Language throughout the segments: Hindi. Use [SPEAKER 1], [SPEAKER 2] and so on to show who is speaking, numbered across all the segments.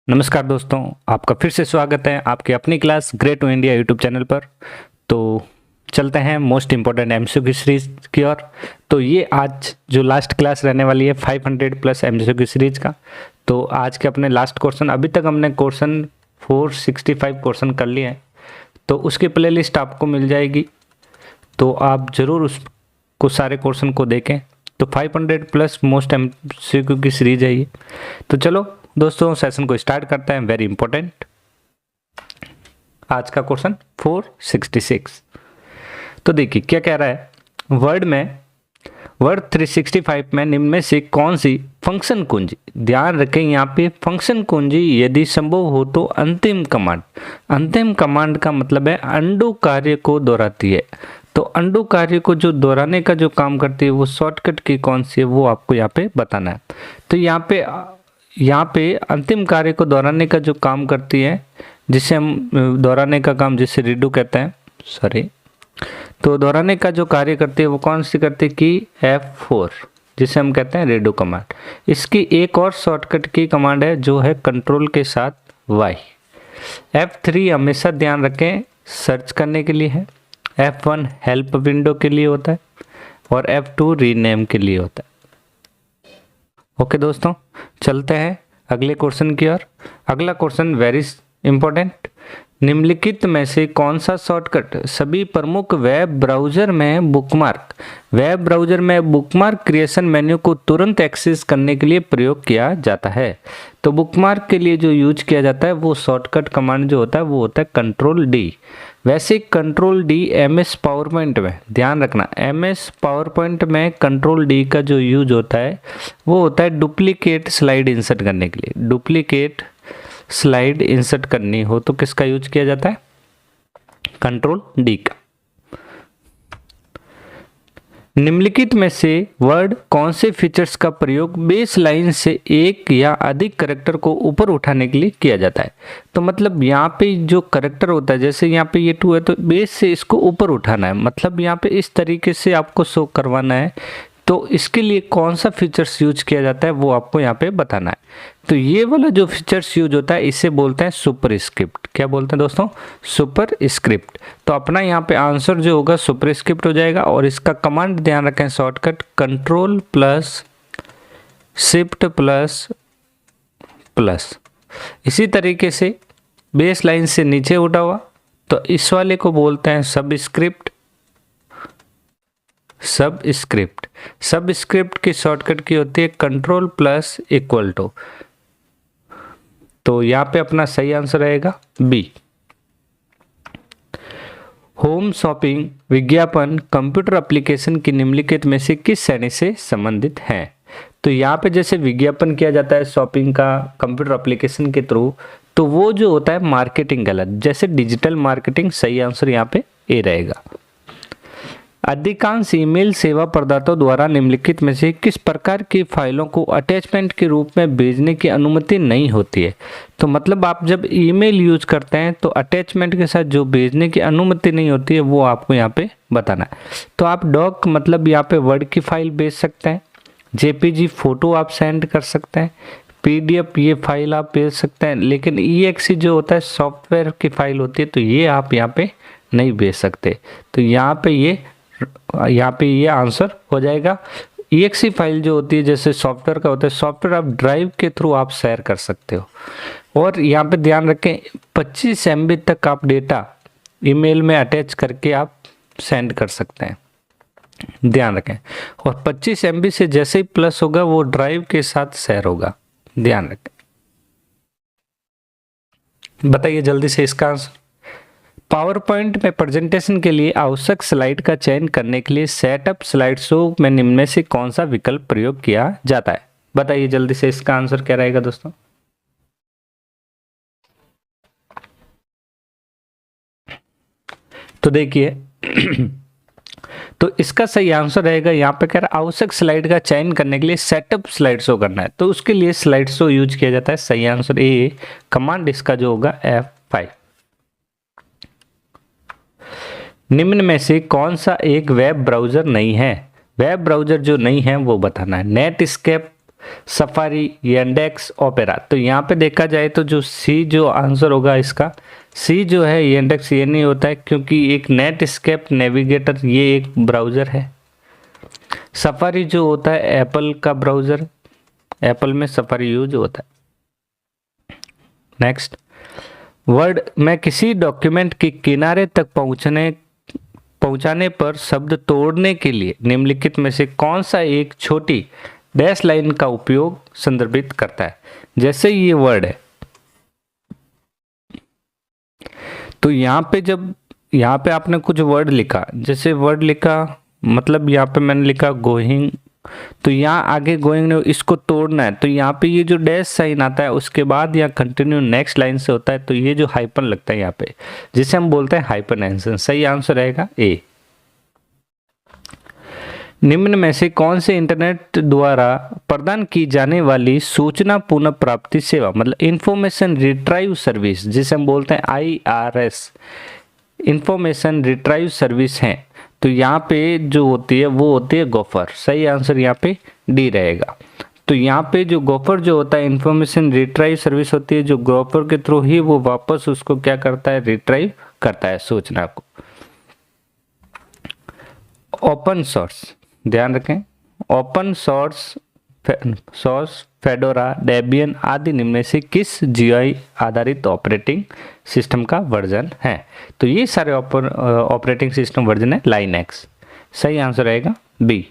[SPEAKER 1] नमस्कार दोस्तों, आपका फिर से स्वागत है आपकी अपनी class great to India YouTube channel पर। तो चलते हैं मोस्ट इम्पोर्टेंट एमसीक्यू सीरीज की ओर। तो ये आज जो लास्ट क्लास रहने वाली है 500 प्लस एमसीक्यू सीरीज का। तो आज के अपने लास्ट क्वेश्चन, अभी तक हमने क्वेश्चन 465 क्वेश्चन कर लिए हैं, तो उसकी प्लेलिस्ट आपको मिल जाएगी। तो आप ज़रूर उसको सारे क्वेश्चन को देखें। तो 500 प्लस मोस्ट एमसीक्यू की सीरीज है ये। तो चलो दोस्तों सेशन को स्टार्ट करते हैं। वेरी इंपॉर्टेंट आज का क्वेश्चन 466। तो देखिए क्या कह रहा है। वर्ड 365 में निम्न में से कौन सी फंक्शन कुंजी, ध्यान रखें यहाँ पे फंक्शन कुंजी यदि संभव हो तो अंतिम कमांड का मतलब है अंडू कार्य को दोहराती है। तो अंडू कार्य को जो दोहराने का जो काम करती है वो शॉर्टकट की कौन सी है वो आपको यहाँ पे बताना है। तो यहाँ पे अंतिम कार्य को दोहराने का जो काम करती है, जिसे हम दोहराने का काम जिसे रीडू कहते हैं, तो दोहराने का जो कार्य करती है वो कौन सी करती है कि F4, जिसे हम कहते हैं रीडू कमांड। इसकी एक और शॉर्टकट की कमांड है जो है कंट्रोल के साथ Y। F3 हमेशा ध्यान रखें सर्च करने के लिए है, F1 हेल्प विंडो के लिए होता है और F2 रीनेम के लिए होता है। ओके दोस्तों, चलते हैं अगले क्वेश्चन की ओर। अगला क्वेश्चन वेरी इंपॉर्टेंट। निम्नलिखित में से कौन सा शॉर्टकट सभी प्रमुख वेब ब्राउजर में बुकमार्क क्रिएशन मेन्यू को तुरंत एक्सेस करने के लिए प्रयोग किया जाता है। तो बुकमार्क के लिए जो यूज किया जाता है वो शॉर्टकट कमांड जो होता है वो होता है कंट्रोल डी। वैसे कंट्रोल डी MS पावरपॉइंट में, ध्यान रखना MS पावरपॉइंट में कंट्रोल डी का जो यूज होता है वो होता है डुप्लीकेट स्लाइड इंसर्ट करने के लिए। डुप्लीकेट स्लाइड इंसर्ट करनी हो तो किसका यूज किया जाता है? कंट्रोल डी का। निम्नलिखित में से वर्ड कौन से फीचर्स का प्रयोग बेस लाइन से एक या अधिक करैक्टर को ऊपर उठाने के लिए किया जाता है? तो मतलब यहाँ पे जो करैक्टर होता है, जैसे यहाँ पे ये 2 है तो बेस से इसको ऊपर उठाना है, मतलब यहाँ पे इस तरीके से आपको शो करवाना है। तो इसके लिए कौन सा फीचर्स यूज किया जाता है वो आपको यहाँ पे बताना है। तो ये वाला जो फीचर्स यूज होता है इसे बोलते हैं सुपर स्क्रिप्ट। क्या बोलते हैं दोस्तों? Super script. तो अपना यहाँ पे आंसर जो होगा सुपर स्क्रिप्ट हो जाएगा। और इसका कमांड ध्यान रखें shortcut control plus shift plus plus. इसी तरीके से बेस लाइन से नीचे उठा हुआ तो इस वाले को बोलते हैं सब स्क्रिप्ट। सब स्क्रिप्ट की शॉर्टकट की होती है कंट्रोल प्लस इक्वल टू। तो यहाँ पे अपना सही आंसर रहेगा बी। होम शॉपिंग विज्ञापन कंप्यूटर एप्लीकेशन की निम्नलिखित में से किस श्रेणी से संबंधित है? तो यहाँ पे जैसे विज्ञापन किया जाता है शॉपिंग का कंप्यूटर एप्लीकेशन के थ्रू, तो वो जो होता है मार्केटिंग गलत, जैसे डिजिटल मार्केटिंग। सही आंसर यहाँ पे ए रहेगा। अधिकांश ईमेल सेवा प्रदाताओं द्वारा निम्नलिखित में से किस प्रकार की फाइलों को अटैचमेंट के रूप में भेजने की अनुमति नहीं होती है? तो मतलब आप जब ईमेल यूज करते हैं तो अटैचमेंट के साथ जो भेजने की अनुमति नहीं होती है वो आपको यहाँ पे बताना है। तो आप डॉक मतलब यहाँ पे वर्ड की फाइल भेज सकते हैं, JPG फोटो आप सेंड कर सकते हैं, PDF ये फाइल आप भेज सकते हैं, लेकिन EXE जो होता है सॉफ्टवेयर की फाइल होती है तो ये आप यहाँ पे नहीं भेज सकते। तो यहाँ पे ये आंसर हो जाएगा। EXE फाइल जो होती है जैसे सॉफ्टवेयर का होता है, सॉफ्टवेयर आप ड्राइव के थ्रू आप शेयर कर सकते हो। और यहाँ पे ध्यान रखें 25 MB तक आप डेटा ईमेल में अटैच करके आप सेंड कर सकते हैं, ध्यान रखें। और 25 MB से जैसे ही प्लस होगा वो ड्राइव के साथ शेयर होगा, ध्यान रखें। बताइए जल्दी से इसका आंसर। पावर पॉइंट में प्रेजेंटेशन के लिए आवश्यक स्लाइड का चयन करने के लिए सेटअप स्लाइड शो में निम्न में से कौन सा विकल्प प्रयोग किया जाता है? बताइए जल्दी से इसका आंसर क्या रहेगा दोस्तों। तो देखिए तो इसका सही आंसर रहेगा यहाँ पे कह रहा है आवश्यक स्लाइड का चयन करने के लिए सेटअप स्लाइड शो करना है, तो उसके लिए स्लाइड शो यूज किया जाता है। सही आंसर ए। कमांड इसका जो होगा F5। निम्न में से कौन सा एक वेब ब्राउजर नहीं है? वेब ब्राउजर जो नहीं है वो बताना है। Netscape, safari, Yandex, opera. तो यहाँ पे देखा जाए तो जो सी जो आंसर होगा इसका, सी जो है यांडेक्स ये नहीं होता है, क्योंकि एक नेटस्केप नेविगेटर ये एक ब्राउज़र है। सफारी जो होता है एप्पल का ब्राउज़र, एप्पल में सफारी यूज होता है। नेक्स्ट, वर्ड में किसी डॉक्यूमेंट के किनारे तक पहुंचाने पर शब्द तोड़ने के लिए निम्नलिखित में से कौन सा एक छोटी डैश लाइन का उपयोग संदर्भित करता है। जैसे ये वर्ड है, तो यहाँ पे आपने कुछ वर्ड लिखा, जैसे वर्ड लिखा मतलब यहाँ पे मैंने लिखा गोइंग, तो यहाँ आगे गोइंग ने इसको तोड़ना है, तो यहाँ पे ये जो डैश साइन आता है उसके बाद यहाँ कंटिन्यू नेक्स्ट लाइन से होता है, तो ये जो हाइपन लगता है यहाँ पे, जिसे हम बोलते हैं हाइपनएंशन। सही आंसर रहेगा ए। निम्न में से कौन से इंटरनेट द्वारा प्रदान की जाने वाली सूचना पुनः प्राप्ति सेवा, मतलब इंफॉर्मेशन रिट्राइव सर्विस, जिसे हम बोलते हैं IRS, इंफॉर्मेशन रिट्राइव सर्विस है, तो यहाँ पे जो होती है वो होती है गोफर। सही आंसर यहाँ पे डी रहेगा। तो यहाँ पे जो गोफर जो होता है इंफॉर्मेशन रिट्राइव सर्विस होती है, जो गोफर के थ्रू ही वो वापस उसको क्या करता है, रिट्राइव करता है सूचना को। ओपन सोर्स, ध्यान रखें, ओपन सोर्स फेडोरा, डेबियन आदि निम्न में से किस GUI आधारित ऑपरेटिंग सिस्टम का वर्जन है। तो ये सारे ऑपरेटिंग सिस्टम वर्जन है लाइनेक्स। सही आंसर रहेगा बी।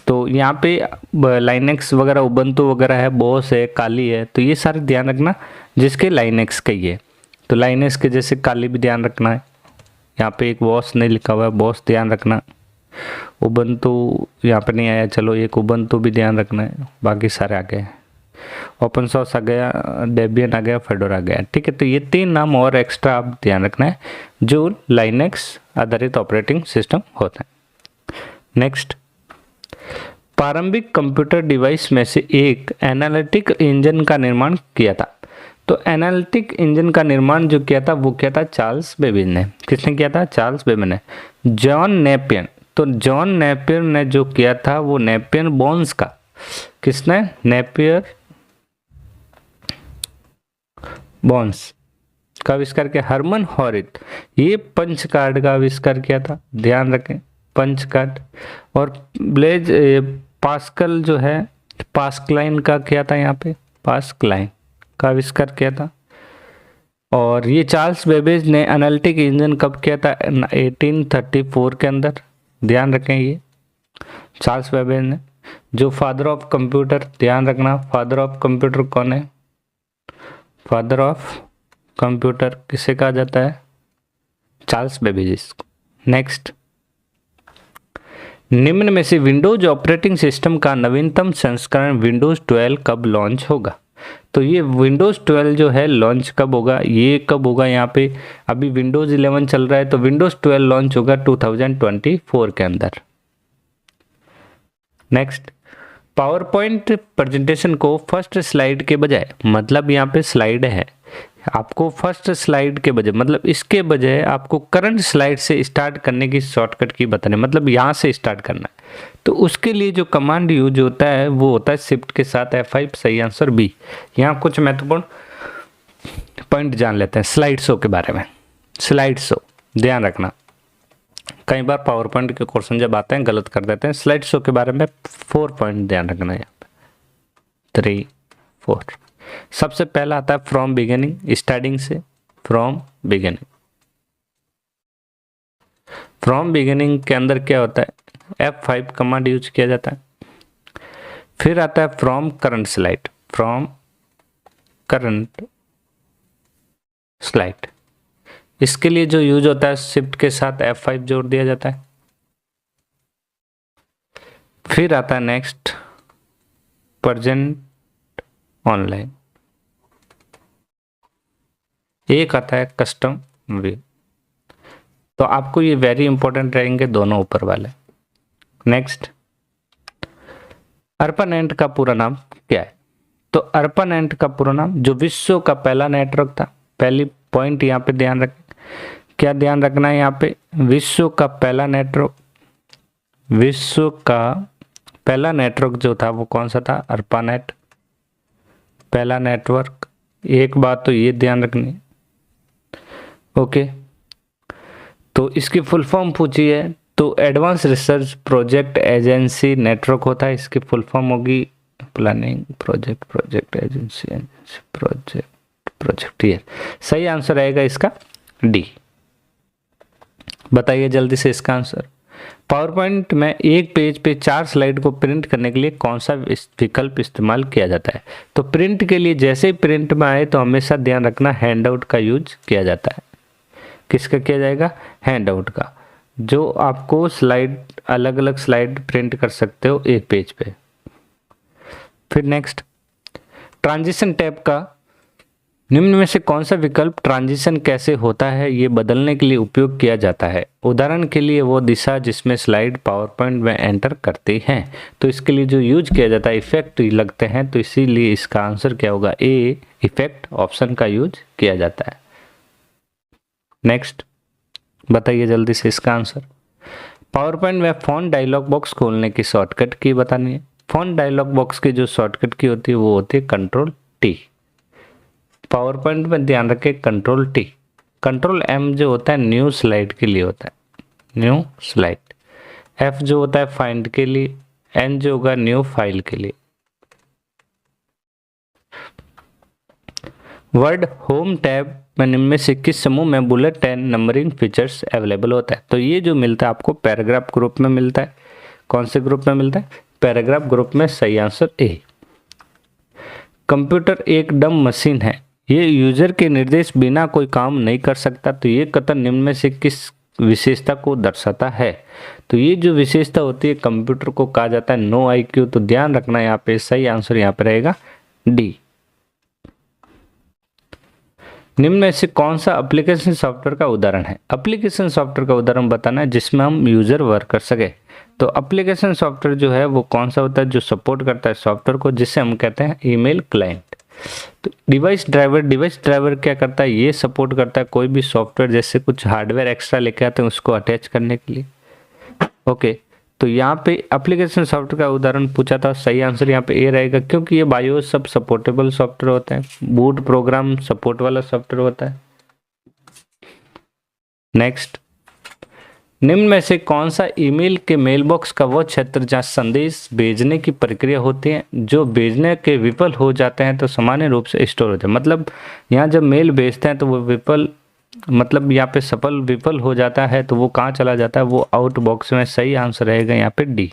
[SPEAKER 1] तो यहाँ पे लाइनेक्स वगैरह, उबंटू वगैरह है, बोस है, काली है, तो ये सारे ध्यान रखना जिसके लाइनेक्स का ही है। तो लाइनेक्स के जैसे काली भी ध्यान रखना है, यहाँ पे एक बॉस नहीं लिखा हुआ है, बॉस ध्यान रखना। उबंटू यहाँ पे नहीं आया, चलो एक उबंटू भी ध्यान रखना है, बाकी सारे आ गए। ओपन सोर्स आ गया, डेबियन आ गया, फेडोरा आ गया, ठीक है। तो ये 3 नाम और एक्स्ट्रा आप ध्यान रखना है जो लाइनेक्स आधारित ऑपरेटिंग सिस्टम होता है। नेक्स्ट, प्रारंभिक कंप्यूटर डिवाइस में से एक एनालिटिक इंजन का निर्माण किया था। तो एनालिटिक इंजन का निर्माण जो किया था वो किया था चार्ल्स बेबेज ने। किसने किया था? चार्ल्स बेबेज ने। जॉन नेपियर, तो जॉन नेपियर ने जो किया था वो नेपियर बोन्स का, किसने? नेपियर बोन्स का आविष्कार किया। हरमन हॉरित, ये पंच कार्ड का आविष्कार किया था, ध्यान रखें, पंच कार्ड। और ब्लेज पास्कल जो है, पास्कलाइन का किया था, यहाँ पे पास्कलाइन का आविष्कार किया था। और ये चार्ल्स बेबेज ने एनालिटिक इंजन कब किया था? 1834 के अंदर, ध्यान रखें। ये चार्ल्स बेबेज ने, जो फादर ऑफ कंप्यूटर, ध्यान रखना, फादर ऑफ कंप्यूटर कौन है? फादर ऑफ कंप्यूटर किसे कहा जाता है? चार्ल्स बेबेज को। नेक्स्ट, निम्न में से विंडोज ऑपरेटिंग सिस्टम का नवीनतम संस्करण विंडोज 12 कब लॉन्च होगा? तो ये विंडोज 12 जो है लॉन्च कब होगा? ये कब होगा? यहाँ पे अभी विंडोज 11 चल रहा है, तो विंडोज 12 लॉन्च होगा 2024 के अंदर। नेक्स्ट, पावर पॉइंट प्रेजेंटेशन को फर्स्ट स्लाइड के बजाय, मतलब यहाँ पे स्लाइड है, आपको फर्स्ट स्लाइड के बजाय, मतलब इसके बजाय आपको करंट स्लाइड से स्टार्ट करने की शॉर्टकट की बताने, मतलब यहाँ से स्टार्ट करना है। तो उसके लिए जो कमांड यूज होता है वो होता है शिफ्ट के साथ F5। सही आंसर बी। यहाँ कुछ महत्वपूर्ण पॉइंट जान लेते हैं स्लाइड शो के बारे में। स्लाइड शो ध्यान रखना, कई बार पावर पॉइंट के क्वेश्चन जब आते हैं गलत कर देते हैं। स्लाइड शो के बारे में 4 पॉइंट ध्यान रखना है, यहाँ पे 3 4। सबसे पहला आता है फ्रॉम बिगिनिंग, स्टार्टिंग से, फ्रॉम बिगिनिंग। फ्रॉम बिगिनिंग के अंदर क्या होता है? F5 कमांड यूज किया जाता है। फिर आता है from current slide, from current slide. इसके लिए जो यूज होता है शिफ्ट के साथ F5 जोड़ दिया जाता है। फिर आता है नेक्स्ट प्रेजेंट ऑनलाइन। एक आता है कस्टम व्यू। तो आपको ये वेरी इंपॉर्टेंट रहेंगे दोनों ऊपर वाले। नेक्स्ट, ARPANET का पूरा नाम क्या है? तो ARPANET का पूरा नाम, जो विश्व का पहला नेटवर्क था, पहली पॉइंट यहाँ पे ध्यान रखें, क्या ध्यान रखना है यहाँ पे? विश्व का पहला नेटवर्क, विश्व का पहला नेटवर्क जो था वो कौन सा था, अर्पानेट, पहला नेटवर्क। एक बात तो ये ध्यान रखनी है, ओके। तो इसकी फुल फॉर्म पूछी है तो advance research project agency network होता है, इसकी फुल फॉर्म होगी प्लानिंग प्रोजेक्ट एजेंसी प्रोजेक्ट। ये सही आंसर आएगा इसका डी। बताइए जल्दी से इसका आंसर। पावर पॉइंट में एक पेज पे 4 स्लाइड को प्रिंट करने के लिए कौन सा विकल्प इस्तेमाल किया जाता है? तो प्रिंट के लिए जैसे ही प्रिंट में आए तो हमेशा ध्यान रखना हैंडआउट का यूज किया जाता है। किसका किया जाएगा? हैंडआउट का, जो आपको स्लाइड अलग अलग स्लाइड प्रिंट कर सकते हो एक पेज पे। फिर नेक्स्ट, ट्रांजिशन टैब का निम्न में से कौन सा विकल्प ट्रांजिशन कैसे होता है ये बदलने के लिए उपयोग किया जाता है? उदाहरण के लिए वो दिशा जिसमें स्लाइड पावर पॉइंट में एंटर करते हैं। तो इसके लिए जो यूज किया जाता है इफेक्ट लगते हैं, तो इसीलिए इसका आंसर क्या होगा? ए, इफेक्ट ऑप्शन का यूज किया जाता है। नेक्स्ट बताइए जल्दी से इसका आंसर। पावर पॉइंट में फॉन्ट डायलॉग बॉक्स खोलने की शॉर्टकट की बतानी है। फॉन्ट डायलॉग बॉक्स की जो शॉर्टकट की होती है वो होती है कंट्रोल टी। पावर पॉइंट में ध्यान रखें कंट्रोल टी। कंट्रोल एम जो होता है न्यू स्लाइड के लिए होता है, न्यू स्लाइड। एफ जो होता है फाइंड के लिए, एन जो होगा न्यू फाइल के लिए। वर्ड होम टैब में निम्न में से किस समूह में bullet and numbering features available होता है? तो ये जो मिलता है आपको पैराग्राफ ग्रुप में मिलता है। कौन से ग्रुप में मिलता है? पैराग्राफ ग्रुप में। सही आंसर ए। कंप्यूटर एक डम मशीन है, ये यूजर के निर्देश बिना कोई काम नहीं कर सकता। तो ये कथन निम्न में से किस विशेषता को दर्शाता है? तो ये जो विशेषता होती है कंप्यूटर को कहा जाता है नो आईक्यू। तो ध्यान रखना यहाँ पे सही आंसर यहाँ पे रहेगा डी। निम्न में से कौन सा एप्लीकेशन सॉफ्टवेयर का उदाहरण है? एप्लीकेशन सॉफ्टवेयर का उदाहरण बताना है जिसमें हम यूजर वर्क कर सके। तो एप्लीकेशन सॉफ्टवेयर जो है वो कौन सा होता है? जो सपोर्ट करता है सॉफ्टवेयर को, जिसे हम कहते हैं ईमेल क्लाइंट। तो डिवाइस ड्राइवर क्या करता है? ये सपोर्ट करता है कोई भी सॉफ्टवेयर, जैसे कुछ हार्डवेयर एक्स्ट्रा लेके आते हैं उसको अटैच करने के लिए, ओके। तो यहाँ पे एप्लीकेशन सॉफ्टवेयर का उदाहरण पूछा था, सही आंसर यहाँ पे ए रहेगा, क्योंकि ये बायोस सब सपोर्टेबल सॉफ्टवेयर होता है, बूट प्रोग्राम सपोर्ट वाला सॉफ्टवेयर होता है। नेक्स्ट, निम्न में से कौन सा ईमेल के मेल बॉक्स का वो क्षेत्र जहाँ संदेश भेजने की प्रक्रिया होती है जो भेजने के विफल हो जाते हैं तो सामान्य रूप से स्टोर होते हैं? मतलब यहाँ जब मेल भेजते हैं तो वो विफल, मतलब यहाँ पे सफल विफल हो जाता है तो वो कहाँ चला जाता है? वो आउट बॉक्स में। सही आंसर रहेगा यहाँ पे डी।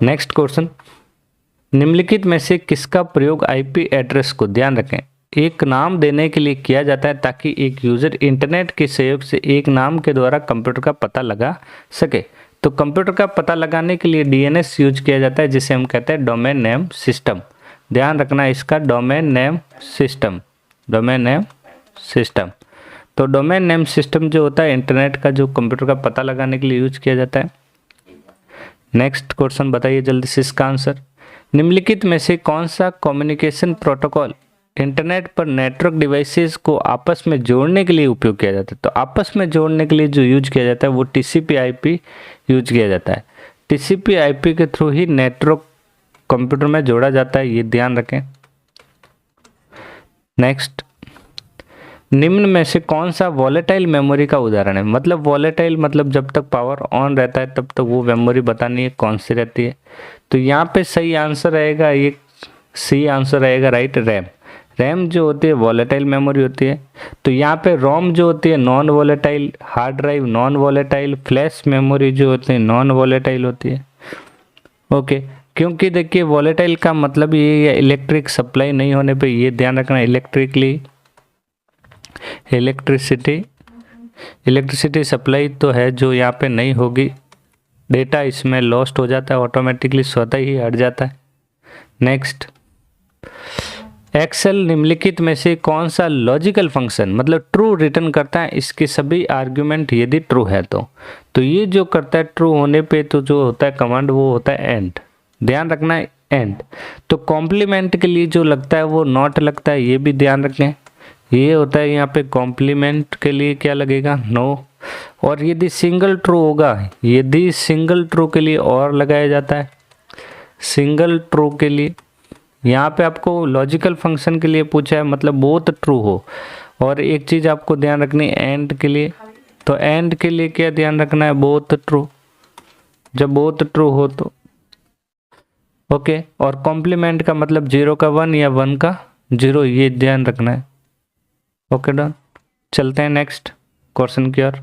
[SPEAKER 1] नेक्स्ट क्वेश्चन, निम्नलिखित में से किसका प्रयोग आईपी एड्रेस को, ध्यान रखें, एक नाम देने के लिए किया जाता है ताकि एक यूजर इंटरनेट के सहयोग से एक नाम के द्वारा कंप्यूटर का पता लगा सके? तो कंप्यूटर का पता लगाने के लिए डीएनएस यूज किया जाता है जिसे हम कहते हैं डोमेन नेम सिस्टम। ध्यान रखना इसका, domain name system, domain name system. तो डोमेन नेम सिस्टम जो होता है इंटरनेट का जो कंप्यूटर का पता लगाने के लिए यूज किया जाता है। नेक्स्ट क्वेश्चन बताइए जल्दी से इसका आंसर। निम्नलिखित में से कौन सा कम्युनिकेशन प्रोटोकॉल इंटरनेट पर नेटवर्क डिवाइसेस को आपस में जोड़ने के लिए उपयोग किया जाता है? तो आपस में जोड़ने के लिए जो यूज किया जाता है वो TCP/IP यूज किया जाता है। TCP/IP के थ्रू ही नेटवर्क कंप्यूटर में जोड़ा जाता है, ये ध्यान रखें। नेक्स्ट, निम्न में से कौन सा वॉलेटाइल मेमोरी का उदाहरण है? मतलब वॉलेटाइल मतलब जब तक पावर ऑन रहता है तब तक वो मेमोरी बतानी है कौन सी रहती है। तो यहाँ पे सही आंसर रहेगा, ये सी आंसर रहेगा राइट, रैम। रैम जो होती है वॉलेटाइल मेमोरी होती है। तो यहाँ पे रोम जो होती है non volatile, hard drive non volatile, flash memory जो होती है नॉन वॉलेटाइल होती है, ओके। क्योंकि देखिए वॉलेटाइल का मतलब ये इलेक्ट्रिक सप्लाई नहीं होने पे, ये ध्यान रखना, इलेक्ट्रिसिटी सप्लाई तो है जो यहाँ पे नहीं होगी, डेटा इसमें लॉस्ट हो जाता है, ऑटोमेटिकली स्वतः ही हट जाता है। नेक्स्ट, एक्सेल निम्नलिखित में से कौन सा लॉजिकल फंक्शन मतलब ट्रू रिटर्न करता है इसके सभी आर्ग्यूमेंट यदि ट्रू है तो ये जो करता है ट्रू होने पे तो जो होता है कमांड वो होता है एंड। ध्यान रखना है एंड। तो कॉम्प्लीमेंट के लिए जो लगता है वो नॉट लगता है, ये भी ध्यान रखें। ये होता है यहाँ पे कॉम्प्लीमेंट के लिए क्या लगेगा? नो। और यदि सिंगल ट्रू होगा, यदि सिंगल ट्रू के लिए और लगाया जाता है, सिंगल ट्रू के लिए यहाँ पे आपको लॉजिकल फंक्शन के लिए पूछा है, मतलब बोथ ट्रू हो। और एक चीज़ आपको ध्यान रखनी है एंड के लिए, तो एंड के लिए क्या ध्यान रखना है, बोथ ट्रू। जब बोथ ट्रू हो तो ओके। और कॉम्प्लीमेंट का मतलब 0 का 1 या 1 का 0, ये ध्यान रखना है। ओके डन, चलते हैं नेक्स्ट क्वेश्चन की ओर।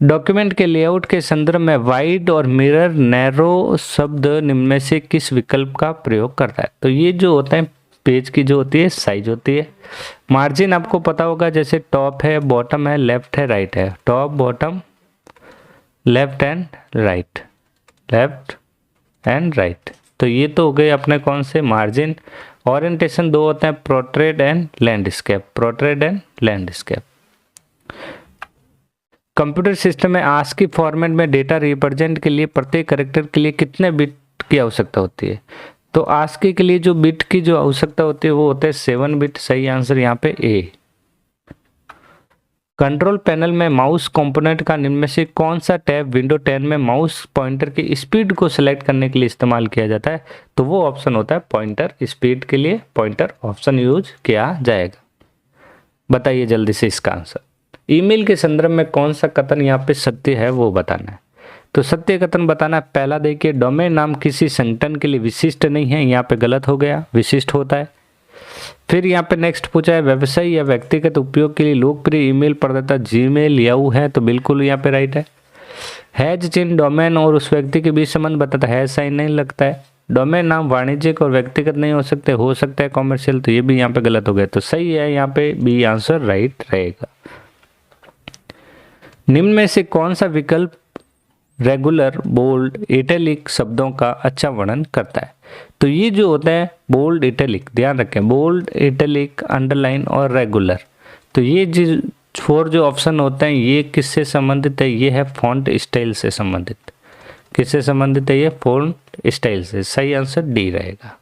[SPEAKER 1] डॉक्यूमेंट के लेआउट के संदर्भ में वाइड और मिरर नैरो शब्द निम्न में से किस विकल्प का प्रयोग करता है? तो ये जो होता है पेज की जो होती है साइज होती है। मार्जिन आपको पता होगा, जैसे टॉप है, बॉटम है, लेफ्ट है, राइट है, top bottom left and right, left and right. तो ये तो हो गए अपने कौन से मार्जिन। ओरिएंटेशन दो होते हैं, portrait and landscape, portrait and landscape. Computer system में आस्की फॉर्मेट में डेटा रिप्रेजेंट के लिए प्रत्येक कैरेक्टर के लिए कितने बिट की आवश्यकता होती है? तो आस्की के लिए जो बिट की जो आवश्यकता होती है वो होते हैं 7 बिट। सही आंसर यहाँ पे ए। कंट्रोल पैनल में माउस कंपोनेंट का निम्न में से कौन सा टैब विंडो 10 में माउस पॉइंटर की स्पीड को सिलेक्ट करने के लिए इस्तेमाल किया जाता है? तो वो ऑप्शन होता है पॉइंटर। स्पीड के लिए पॉइंटर ऑप्शन यूज किया जाएगा। बताइए जल्दी से इसका आंसर। ईमेल के संदर्भ में कौन सा कथन यहाँ पे सत्य है वो बताना है। तो सत्य कथन बताना है। पहला देखिए, डोमेन नाम किसी संगठन के लिए विशिष्ट नहीं है, यहाँ पे गलत हो गया, विशिष्ट होता है। फिर यहाँ पे नेक्स्ट पूछा है, व्यवसाय या व्यक्तिगत उपयोग के लिए लोकप्रिय ईमेल प्रदाता जीमेल याहू है, तो बिल्कुल यहाँ पे राइट है। हैज चिन्ह डोमेन और उस व्यक्ति के बीच संबंध बताता है, साइन नहीं लगता है। डोमेन नाम वाणिज्यिक और व्यक्तिगत नहीं हो सकता है कॉमर्शियल, तो ये भी यहाँ पे गलत हो गया। तो सही है यहाँ पे बी आंसर राइट रहेगा। निम्न में से कौन सा विकल्प रेगुलर, बोल्ड, इटैलिक शब्दों का अच्छा वर्णन करता है? तो ये जो होता है बोल्ड, इटैलिक, ध्यान रखें, बोल्ड, इटैलिक, अंडरलाइन और रेगुलर। तो ये जो 4 जो ऑप्शन होते हैं ये किससे संबंधित है? ये है फॉन्ट स्टाइल से संबंधित। किससे संबंधित है? ये फॉन्ट स्टाइल से। सही आंसर डी रहेगा।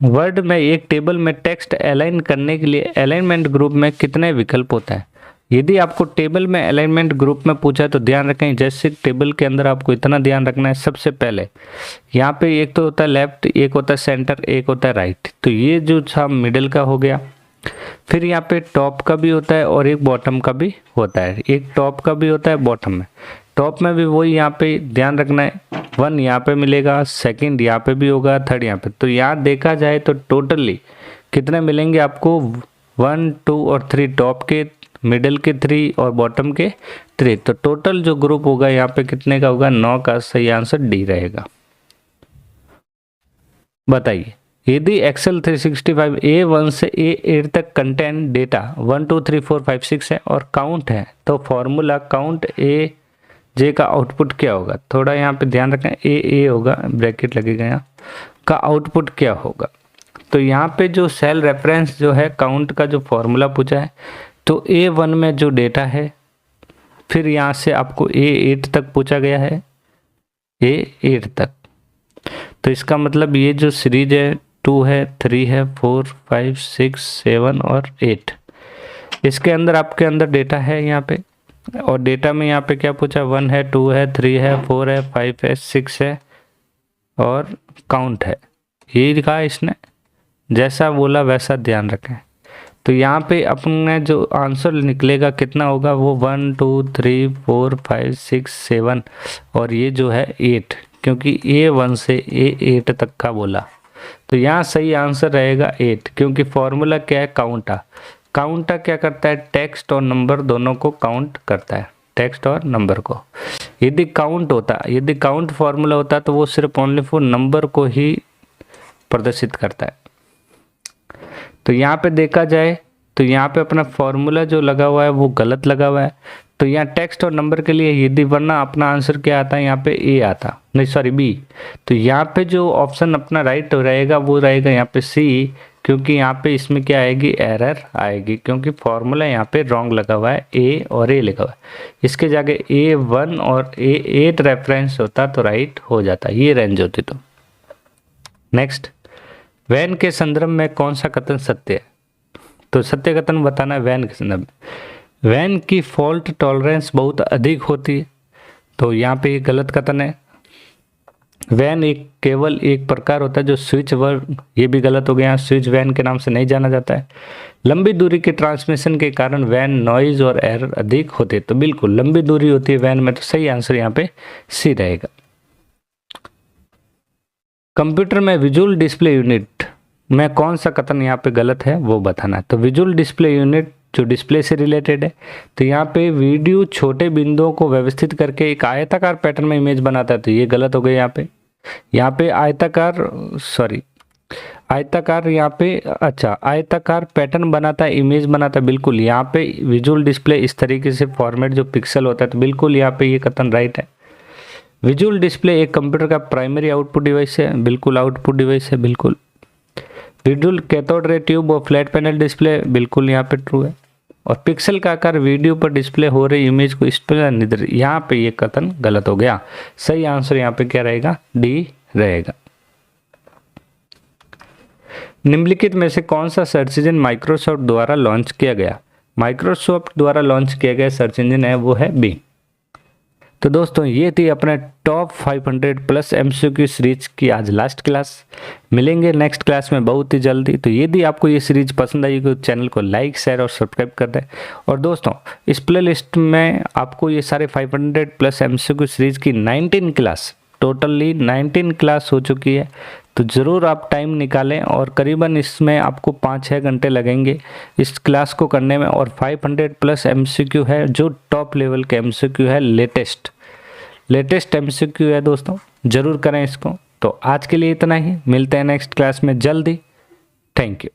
[SPEAKER 1] वर्ड में एक टेबल में टेक्स्ट अलाइन करने के लिए अलाइनमेंट ग्रुप में कितने विकल्प होता है? यदि आपको टेबल में अलाइनमेंट ग्रुप में पूछा है तो ध्यान रखें, जैसे टेबल के अंदर आपको इतना ध्यान रखना है। सबसे पहले यहाँ पे एक तो होता है लेफ्ट, एक होता है सेंटर, एक होता है राइट। तो ये जो था मिडिल का हो गया। फिर यहाँ पे टॉप का भी होता है और एक बॉटम का भी होता है। एक टॉप का भी होता है बॉटम में। टॉप में भी वही यहाँ पे ध्यान रखना है, 1 यहाँ पे मिलेगा, सेकंड यहाँ पे भी होगा, थर्ड यहाँ पे। तो यहाँ देखा जाए तो टोटली कितने मिलेंगे आपको? 1, 2 और 3 टॉप के, मिडिल के 3 और बॉटम के 3। तो टोटल जो ग्रुप होगा यहाँ पे कितने का होगा? 9 का। सही आंसर डी रहेगा। बताइए, यदि एक्सेल 365 A1 से A8 तक कंटेंट डेटा 1 2 3 4 5 6 है और काउंट है, तो फॉर्मूला काउंट ए जे का आउटपुट क्या होगा? थोड़ा यहाँ पे ध्यान रखें, ए होगा, ब्रैकेट लगेगा यहाँ, का आउटपुट क्या होगा? तो यहाँ पे जो सेल रेफरेंस जो है काउंट का जो फॉर्मूला पूछा है, तो A1 में जो डेटा है, फिर यहाँ से आपको A8 तक पूछा गया है, A8 तक। तो इसका मतलब ये जो सीरीज है 2 है, 3 है, 4 5 6 7 और 8, इसके अंदर आपके अंदर डेटा है यहाँ पे। और डेटा में यहाँ पे क्या पूछा? 1 है, 2 है, 3 है, 4 है, 5 है, 6 है और काउंट है। ये कहा इसने, जैसा बोला वैसा ध्यान रखें। तो यहाँ पे अपने जो आंसर निकलेगा कितना होगा? वो 1 2 3 4 5 6 7 और ये जो है 8, क्योंकि A1 से A8 तक का बोला। तो यहाँ सही आंसर रहेगा 8, क्योंकि फॉर्मूला क्या है? काउंटा। काउंटा क्या करता है? टेक्स्ट और नंबर दोनों को काउंट करता है, टेक्स्ट और नंबर को। यदि काउंट होता, यदि काउंट फॉर्मूला होता तो वो सिर्फ ओनली फॉर नंबर को ही प्रदर्शित करता है। तो यहाँ पे देखा जाए तो यहाँ पे अपना फॉर्मूला जो लगा हुआ है वो गलत लगा हुआ है। तो यहाँ टेक्स्ट और नंबर के लिए यदि, वरना अपना आंसर क्या आता है? यहाँ पे ए आता, नहीं सॉरी बी। तो यहाँ पे जो ऑप्शन अपना राइट रहेगा वो रहेगा यहाँ पे सी, क्योंकि यहाँ पे इसमें क्या आएगी? एरर आएगी, क्योंकि फॉर्मूला यहाँ पे रॉन्ग लगा हुआ है, ए और ए लिखा हुआ है। इसके जगह A1 और A8 रेफरेंस होता तो राइट हो जाता, ये रेंज होती। तो नेक्स्ट, वैन के संदर्भ में कौन सा कथन सत्य है? तो सत्य कथन बताना है वैन के संदर्भ में। वैन की फॉल्ट टॉलरेंस बहुत अधिक होती है, तो यहाँ पे ये गलत कथन है। वैन एक केवल एक प्रकार होता है जो स्विच वर्ड, ये भी गलत हो गया, स्विच वैन के नाम से नहीं जाना जाता है। लंबी दूरी के ट्रांसमिशन के कारण वैन नॉइज और एरर अधिक होते, तो बिल्कुल लंबी दूरी होती है वैन में, तो सही आंसर यहाँ पे सी रहेगा। कंप्यूटर में विजुअल डिस्प्ले यूनिट में कौन सा कथन यहाँ पे गलत है वो बताना है। तो विजुअल डिस्प्ले यूनिट जो डिस्प्ले से रिलेटेड है, तो यहाँ पे वीडियो छोटे बिंदुओं को व्यवस्थित करके एक आयताकार पैटर्न में इमेज बनाता है, तो ये गलत हो गया। यहाँ पे आयताकार यहाँ पे अच्छा आयताकार पैटर्न बनाता है, इमेज बनाता है, बिल्कुल यहाँ पे विजुअल डिस्प्ले इस तरीके से फॉर्मेट जो पिक्सल होता है, तो बिल्कुल यहाँ पे ये कथन राइट है। विजुअल डिस्प्ले एक कंप्यूटर का प्राइमरी आउटपुट डिवाइस है, बिल्कुल आउटपुट डिवाइस है, बिल्कुल। विजुअल कैथोड रे ट्यूब और फ्लैट पैनल डिस्प्ले, बिल्कुल यहाँ पे ट्रू है। और पिक्सल का आकार वीडियो पर डिस्प्ले हो रही इमेज को निर्धारित, यहाँ पे ये कथन गलत हो गया। सही आंसर यहाँ पे क्या रहेगा, डी रहेगा। निम्नलिखित में से कौन सा सर्च इंजन माइक्रोसॉफ्ट द्वारा लॉन्च किया गया? माइक्रोसॉफ्ट द्वारा लॉन्च किया गया सर्च इंजन है वो है बी। तो दोस्तों ये थी अपने टॉप 500 प्लस एमसीक्यू सीरीज की आज लास्ट क्लास। मिलेंगे नेक्स्ट क्लास में बहुत ही जल्दी। तो यदि आपको ये सीरीज पसंद आई तो चैनल को लाइक शेयर और सब्सक्राइब कर दें। और दोस्तों इस प्ले लिस्ट में आपको ये सारे 500 प्लस एमसीक्यू सीरीज की 19 क्लास, टोटली 19 क्लास हो चुकी है, तो ज़रूर आप टाइम निकालें। और करीबन इसमें आपको 5-6 घंटे लगेंगे इस क्लास को करने में। और 500 प्लस एमसीक्यू है जो टॉप लेवल के एमसीक्यू है, लेटेस्ट एमसीक्यू है दोस्तों, ज़रूर करें इसको। तो आज के लिए इतना ही, मिलते हैं नेक्स्ट क्लास में जल्दी। Thank you.